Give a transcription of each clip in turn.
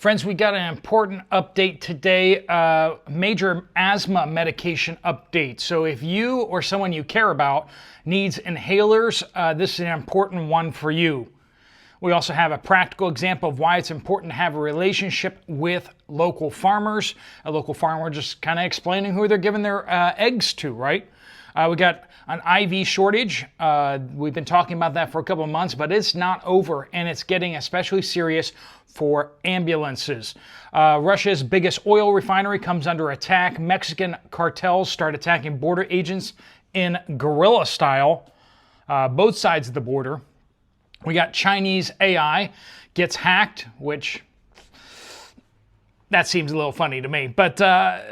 Friends, we got an important update today, major asthma medication update. So if you or someone you care about needs inhalers, this is an important one for you. We also have a practical example of why it's important to have a relationship with local farmers. A local farmer just kind of explaining who they're giving their eggs to, right? We got an IV shortage. We've been talking about that for a couple of months, but it's not over, and it's getting especially serious for ambulances. Russia's biggest oil refinery comes under attack. Mexican cartels start attacking border agents in guerrilla style, both sides of the border. We got Chinese AI gets hacked, which that seems a little funny to me, but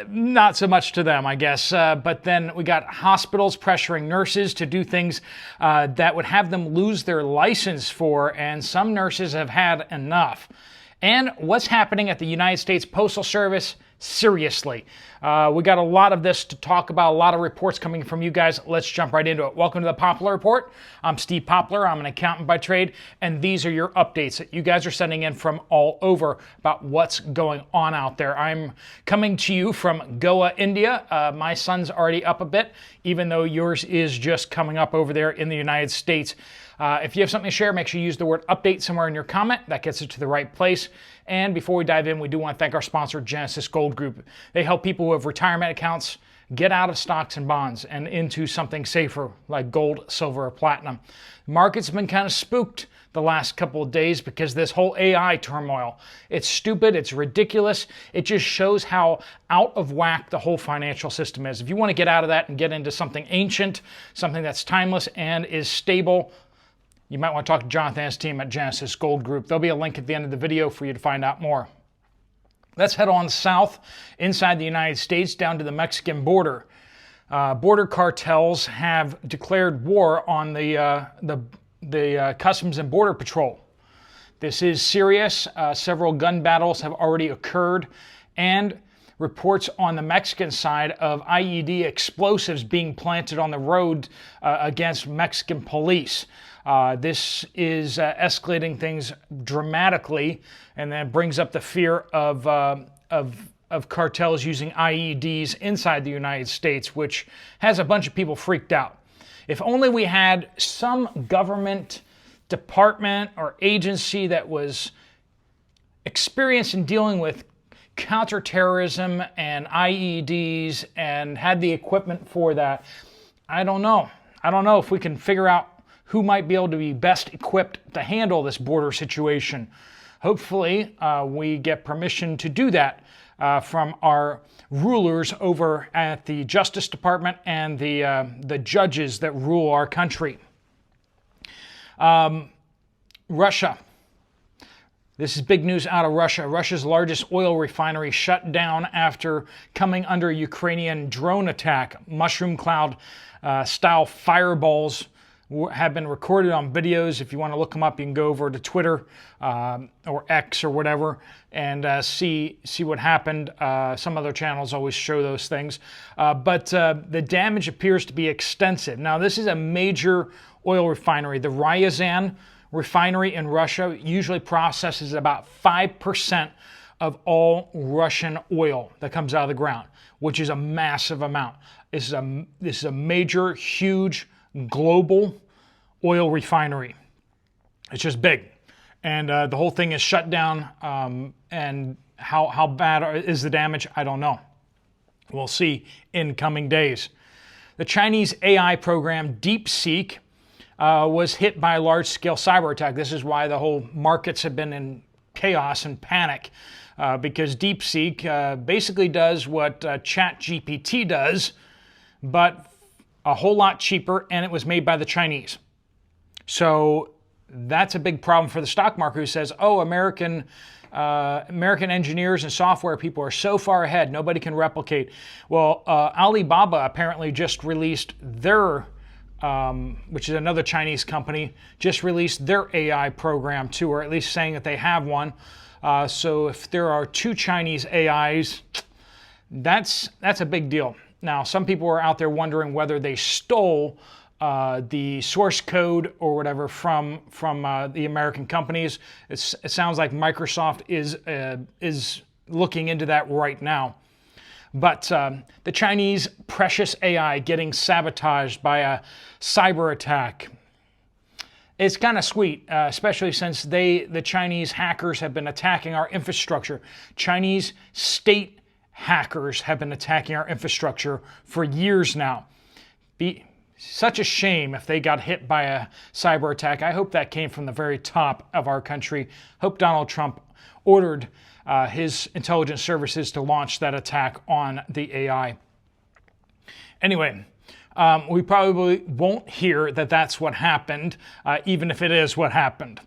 not so much to them, I guess. But then we got hospitals pressuring nurses to do things that would have them lose their license for, and some nurses have had enough. And what's happening at the United States Postal Service? Seriously. We got a lot of this to talk about, a lot of reports coming from you guys. Let's jump right into it. Welcome to the Poplar Report. I'm Steve Poplar. I'm an accountant by trade, and these are your updates that you guys are sending in from all over about what's going on out there. I'm coming to you from Goa, India. My sun's already up a bit, even though yours is just coming up over there in the United States. If you have something to share, make sure you use the word update somewhere in your comment. That gets it to the right place. And before we dive in, we do want to thank our sponsor, Genesis Gold Group. They help people who have retirement accounts get out of stocks and bonds and into something safer like gold, silver, or platinum. The market's been kind of spooked the last couple of days because of this whole AI turmoil. It's stupid, it's ridiculous. It just shows how out of whack the whole financial system is. If you want to get out of that and get into something ancient, something that's timeless and is stable, you might want to talk to Jonathan and his team at Genesis Gold Group. There'll be a link at the end of the video for you to find out more. Let's head on south inside the United States down to the Mexican border. Border cartels have declared war on the Customs and Border Patrol. This is serious. Several gun battles have already occurred, and reports on the Mexican side of IED explosives being planted on the road against Mexican police. This is escalating things dramatically, and that brings up the fear of cartels using IEDs inside the United States, which has a bunch of people freaked out. If only we had some government department or agency that was experienced in dealing with counterterrorism and IEDs and had the equipment for that. I don't know if we can figure out who might be able to be best equipped to handle this border situation. Hopefully, we get permission to do that from our rulers over at the Justice Department and the judges that rule our country. Russia. This is big news out of Russia. Russia's largest oil refinery shut down after coming under a Ukrainian drone attack. Mushroom cloud style fireballs have been recorded on videos. If you want to look them up, you can go over to Twitter or X or whatever and see what happened. Some other channels always show those things. But the damage appears to be extensive. Now, this is a major oil refinery. The Ryazan refinery in Russia usually processes about 5% of all Russian oil that comes out of the ground, which is a massive amount. This is a major, huge, global oil refinery. It's just big. And the whole thing is shut down. And how bad is the damage? I don't know. We'll see in coming days. The Chinese AI program DeepSeek was hit by a large-scale cyber attack. This is why the whole markets have been in chaos and panic, because DeepSeek basically does what ChatGPT does, but a whole lot cheaper, and it was made by the Chinese. So that's a big problem for the stock market, who says, oh, American engineers and software people are so far ahead, nobody can replicate. Well, Alibaba apparently just released their which is another Chinese company, just released their AI program too, or at least saying that they have one. So if there are two Chinese AIs, that's a big deal. Now, some people are out there wondering whether they stole the source code or whatever from the American companies. It sounds like Microsoft is looking into that right now. But the Chinese precious AI getting sabotaged by a cyber attack. It's kind of sweet, especially since the Chinese hackers have been attacking our infrastructure. Chinese state hackers have been attacking our infrastructure for years now. Such a shame if they got hit by a cyber attack. I hope that came from the very top of our country. Hope Donald Trump ordered his intelligence services to launch that attack on the AI. Anyway, we probably won't hear that that's what happened, even if it is what happened.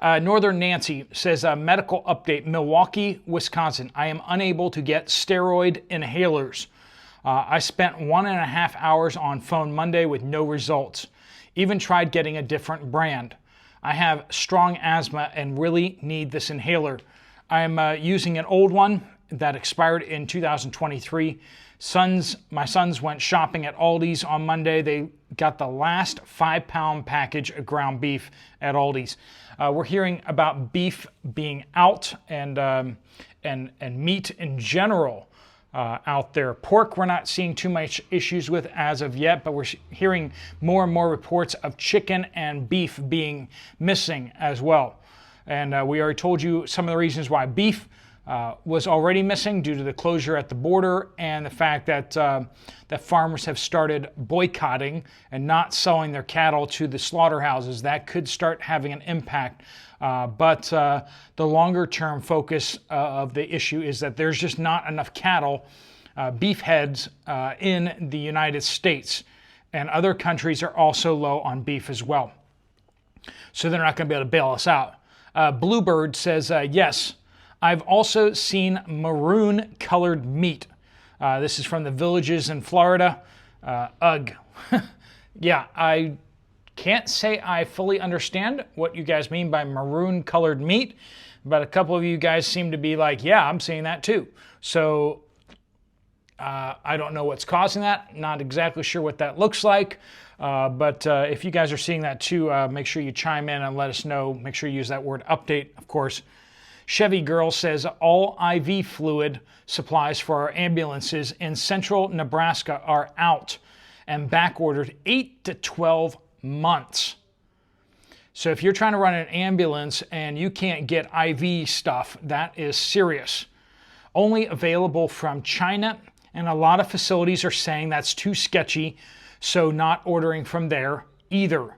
Northern Nancy says, medical update, Milwaukee, Wisconsin. I am unable to get steroid inhalers. I spent 1.5 hours on phone Monday with no results. Even tried getting a different brand. I have strong asthma and really need this inhaler. I am using an old one that expired in 2023. My sons went shopping at Aldi's on Monday. They got the last 5-pound package of ground beef at Aldi's. We're hearing about beef being out and meat in general out there. Pork we're not seeing too much issues with as of yet, but we're hearing more and more reports of chicken and beef being missing as well. And we already told you some of the reasons why beef was already missing due to the closure at the border and the fact that that farmers have started boycotting and not selling their cattle to the slaughterhouses. That could start having an impact. But the longer term focus of the issue is that there's just not enough cattle, beef heads in the United States. And other countries are also low on beef as well. So they're not going to be able to bail us out. Bluebird says, yes, I've also seen maroon colored meat. This is from the villages in Florida. Ugh. Yeah, I can't say I fully understand what you guys mean by maroon colored meat, but a couple of you guys seem to be like, yeah, I'm seeing that too. So I don't know what's causing that. Not exactly sure what that looks like. But if you guys are seeing that too, make sure you chime in and let us know. Make sure you use that word update, of course. Chevy Girl says all IV fluid supplies for our ambulances in central Nebraska are out and back ordered 8 to 12 months. So if you're trying to run an ambulance and you can't get IV stuff, that is serious. Only available from China, and a lot of facilities are saying that's too sketchy, so not ordering from there either.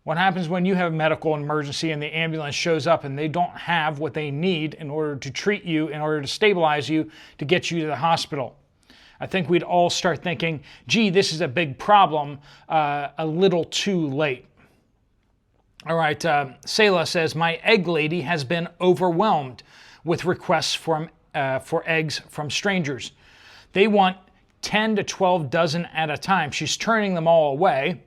What happens when you have a medical emergency and the ambulance shows up and they don't have what they need in order to treat you, in order to stabilize you, to get you to the hospital? I think we'd all start thinking, gee, this is a big problem, a little too late. All right, Selah says, my egg lady has been overwhelmed with requests for eggs from strangers. They want 10 to 12 dozen at a time. She's turning them all away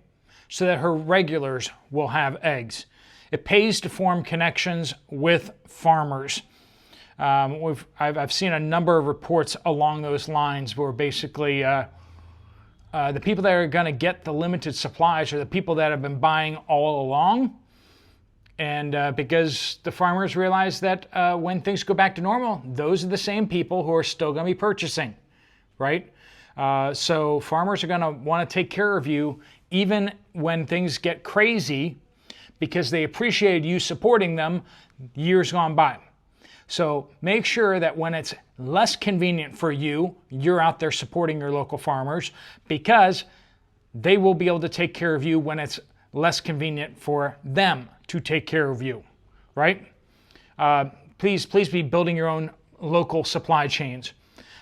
so that her regulars will have eggs. It pays to form connections with farmers. I've seen a number of reports along those lines where basically the people that are going to get the limited supplies are the people that have been buying all along. And because the farmers realize that when things go back to normal, those are the same people who are still going to be purchasing, right? So farmers are going to want to take care of you even when things get crazy because they appreciated you supporting them years gone by. So make sure that when it's less convenient for you, you're out there supporting your local farmers because they will be able to take care of you when it's less convenient for them to take care of you, right? Please be building your own local supply chains.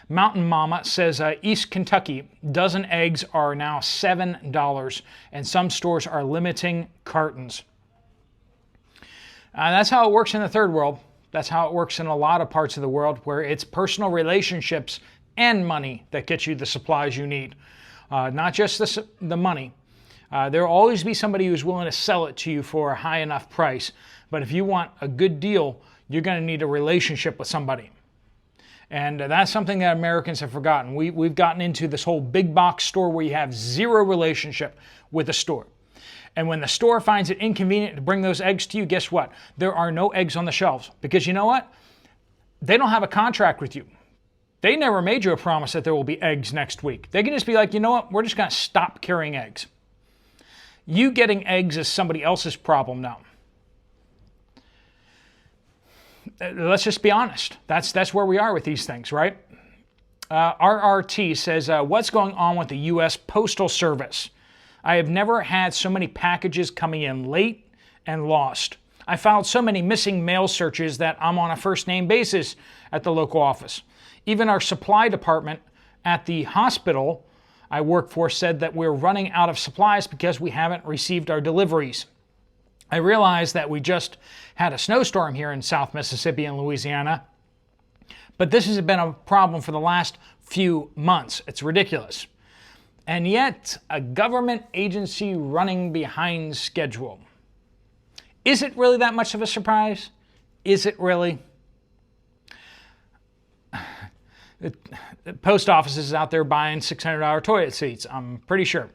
Mountain Mama says, East Kentucky, dozen eggs are now $7, and some stores are limiting cartons. That's how it works in the third world. That's how it works in a lot of parts of the world where it's personal relationships and money that get you the supplies you need, not just the money. There will always be somebody who's willing to sell it to you for a high enough price, but if you want a good deal, you're going to need a relationship with somebody. And that's something that Americans have forgotten. We've gotten into this whole big box store where you have zero relationship with the store. And when the store finds it inconvenient to bring those eggs to you, guess what? There are no eggs on the shelves. Because you know what? They don't have a contract with you. They never made you a promise that there will be eggs next week. They can just be like, you know what? We're just going to stop carrying eggs. You getting eggs is somebody else's problem now. Let's just be honest. That's where we are with these things, right? RRT says, what's going on with the U.S. Postal Service? I have never had so many packages coming in late and lost. I filed so many missing mail searches that I'm on a first-name basis at the local office. Even our supply department at the hospital I work for said that we're running out of supplies because we haven't received our deliveries. I realize that we just had a snowstorm here in South Mississippi and Louisiana, but this has been a problem for the last few months. It's ridiculous. And yet, a government agency running behind schedule. Is it really that much of a surprise? Is it really? The post office is out there buying $600 toilet seats, I'm pretty sure.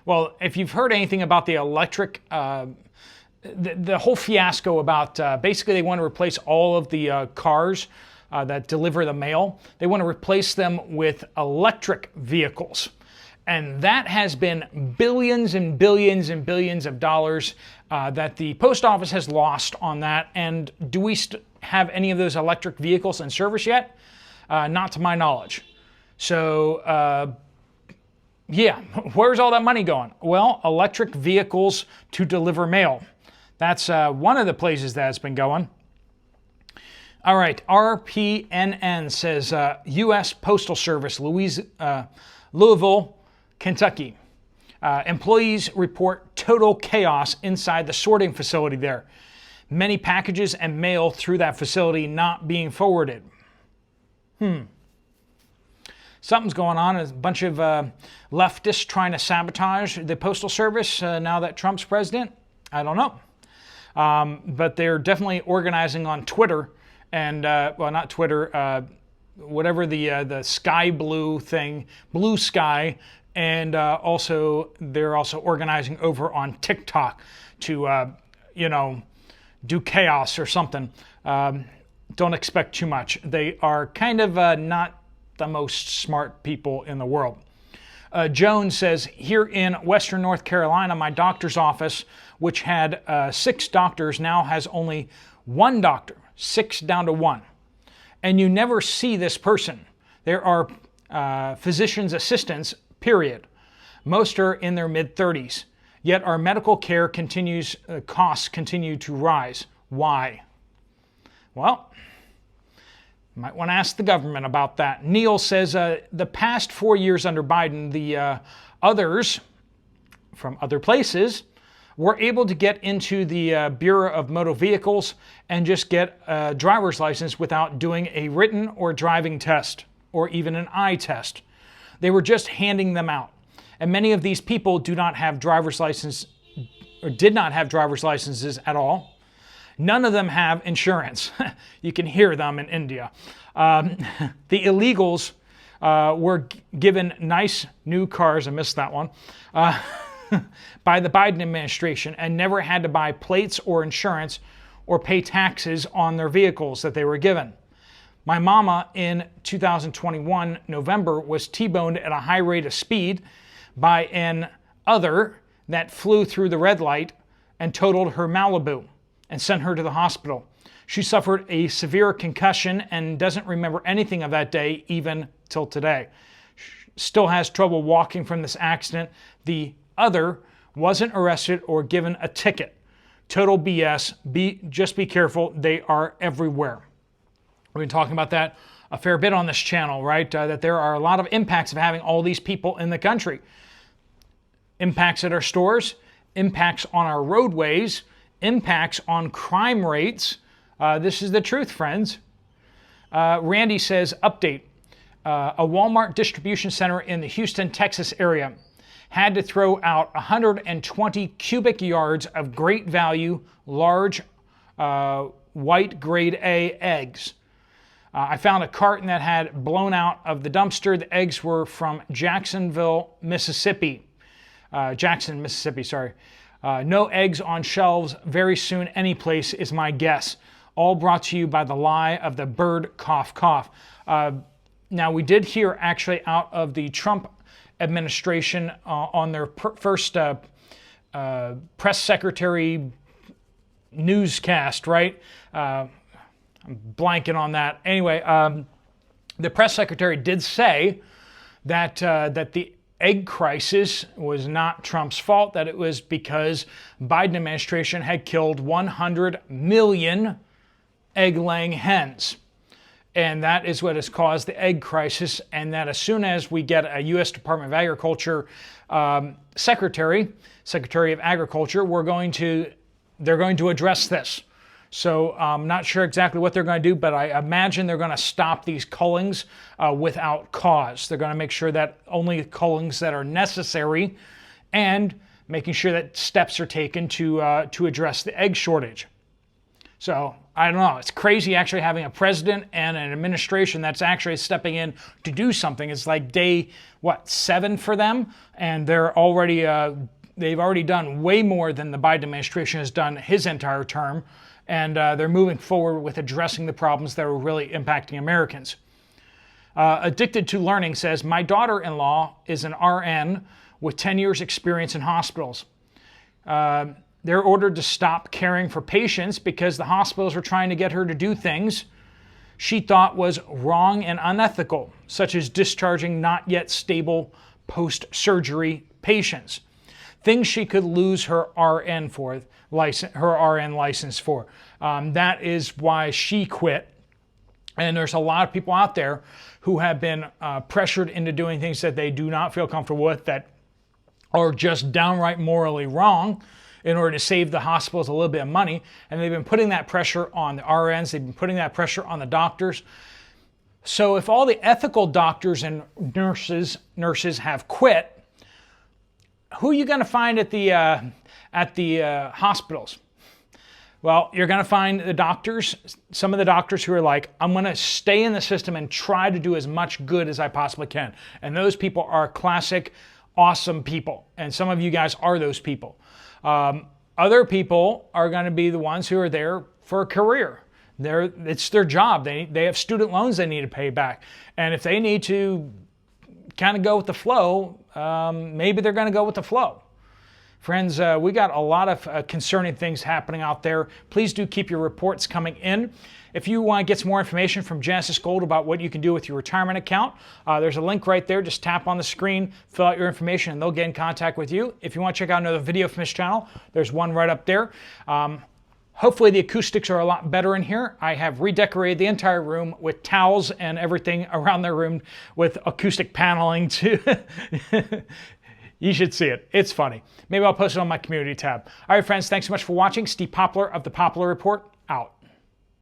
Well, if you've heard anything about the electric, the whole fiasco about basically they want to replace all of the cars that deliver the mail. They want to replace them with electric vehicles. And that has been billions and billions and billions of dollars that the post office has lost on that. And do we have any of those electric vehicles in service yet? Not to my knowledge. So, yeah, where's all that money going? Well, electric vehicles to deliver mail. That's one of the places that's been going. All right, RPNN says U.S. Postal Service, Louisville, Kentucky. Employees report total chaos inside the sorting facility there. Many packages and mail through that facility not being forwarded. Something's going on. A bunch of leftists trying to sabotage the Postal Service now that Trump's president. I don't know. But they're definitely organizing on Twitter and, well, not Twitter, whatever the sky blue thing, Blue Sky, and also they're also organizing over on TikTok to, do chaos or something. Don't expect too much. They are kind of not the most smart people in the world. Jones says, here in Western North Carolina, my doctor's office, which had 6 doctors, now has only 1 doctor, 6 down to 1. And you never see this person. There are physician's assistants, period. Most are in their mid-30s. Yet our medical care costs continue to rise. Why? Well, you might want to ask the government about that. Neil says the past 4 years under Biden, the others from other places were able to get into the Bureau of Motor Vehicles and just get a driver's license without doing a written or driving test or even an eye test. They were just handing them out. And many of these people do not have driver's license or did not have driver's licenses at all. None of them have insurance. You can hear them in India. The illegals were given nice new cars, I missed that one, by the Biden administration and never had to buy plates or insurance or pay taxes on their vehicles that they were given. My mama in 2021 November was T-boned at a high rate of speed by an other that flew through the red light and totaled her Malibu and sent her to the hospital. She suffered a severe concussion and doesn't remember anything of that day even till today. Still has trouble walking from this accident. The other wasn't arrested or given a ticket. Total BS. Just be careful. They are everywhere. We've been talking about that a fair bit on this channel, right? That there are a lot of impacts of having all these people in the country. Impacts at our stores, impacts on our roadways, impacts on crime rates. This is the truth, friends. Randy says, update. A Walmart distribution center in the Houston, Texas area had to throw out 120 cubic yards of great value, large white grade A eggs. I found a carton that had blown out of the dumpster. The eggs were from Jacksonville, Mississippi. Jackson, Mississippi, sorry. No eggs on shelves very soon anyplace is my guess. All brought to you by the lie of the bird cough cough. Now, we did hear actually out of the Trump administration on their first press secretary newscast, right? I'm blanking on that. Anyway, the press secretary did say that that the egg crisis was not Trump's fault, that it was because Biden administration had killed 100 million egg-laying hens. And that is what has caused the egg crisis, and that as soon as we get a U.S. Department of Agriculture Secretary of Agriculture, they're going to address this. So I'm not sure exactly what they're going to do, but I imagine they're going to stop these cullings without cause. They're going to make sure that only cullings that are necessary, and making sure that steps are taken to address the egg shortage. So I don't know. It's crazy actually having a president and an administration that's actually stepping in to do something. It's like day 7 for them, and they've already done way more than the Biden administration has done his entire term. And they're moving forward with addressing the problems that are really impacting Americans. Addicted to Learning says, my daughter-in-law is an RN with 10 years experience in hospitals. They're ordered to stop caring for patients because the hospitals are trying to get her to do things she thought was wrong and unethical, such as discharging not yet stable post-surgery patients. Things she could lose her RN license for. That is why she quit. And there's a lot of people out there who have been pressured into doing things that they do not feel comfortable with, that are just downright morally wrong, in order to save the hospitals a little bit of money. And they've been putting that pressure on the RNs. They've been putting that pressure on the doctors. So if all the ethical doctors and nurses have quit, who are you going to find at the hospitals? Well, you're going to find the doctors, some of the doctors who are like, I'm going to stay in the system and try to do as much good as I possibly can. And those people are classic, awesome people. And some of you guys are those people. Other people are going to be the ones who are there for a career. It's their job. They have student loans they need to pay back. And if they need to kind of go with the flow, maybe they're going to go with the flow. Friends, we got a lot of concerning things happening out there. Please do keep your reports coming in. If you want to get some more information from Genesis Gold about what you can do with your retirement account, there's a link right there. Just tap on the screen, fill out your information, and they'll get in contact with you. If you want to check out another video from this channel, there's one right up there. Hopefully the acoustics are a lot better in here. I have redecorated the entire room with towels and everything around the room with acoustic paneling too. You should see it. It's funny. Maybe I'll post it on my community tab. All right, friends, thanks so much for watching. Steve Poplar of The Poplar Report, out.